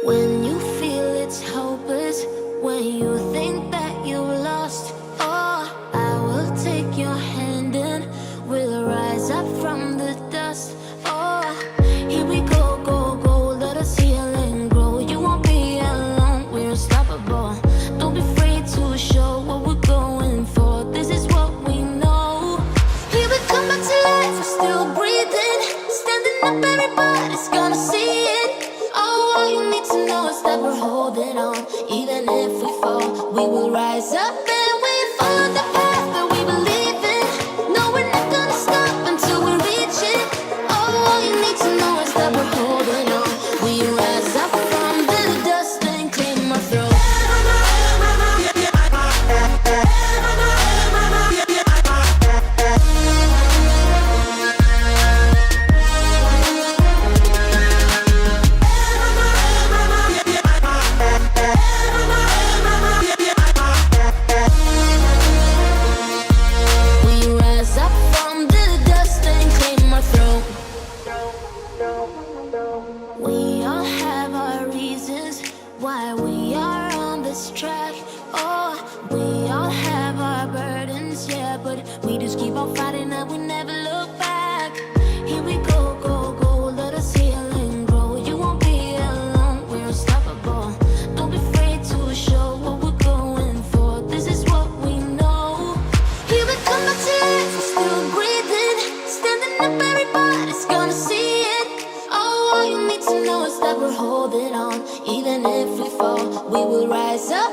When you feel it's hopeless, when you think that you lost, oh, I will take your hand and we'll rise up from the dust. Oh, here we go, go, go, let us heal and grow. You won't be alone, we're unstoppable. Don't be afraid to show what we're going for. This is what we know. Here we come back to life, we're still breathing. Standing up, everybody's gonna see it. Oh, all you need to know is that we're holding on. Even if we fall, we will rise up and we follow the path that we believe in. No, we're not gonna stop until we reach it. Oh, all you need to know is that we're holding on. We rise up from the dust and clean my throat. We all have our reasons why we are on this track. Oh, we all have our burdens, yeah, but we just keep on fighting and we never look back. Here we go, go, go, let us heal and grow. You won't be alone, we're unstoppable. Don't be afraid to show what we're going for. This is what we know. Here we come back to life, we're still breathing. Standing up, everybody's gonna see it. All you need to know is that we're holding on. Even if we fall, we will rise up.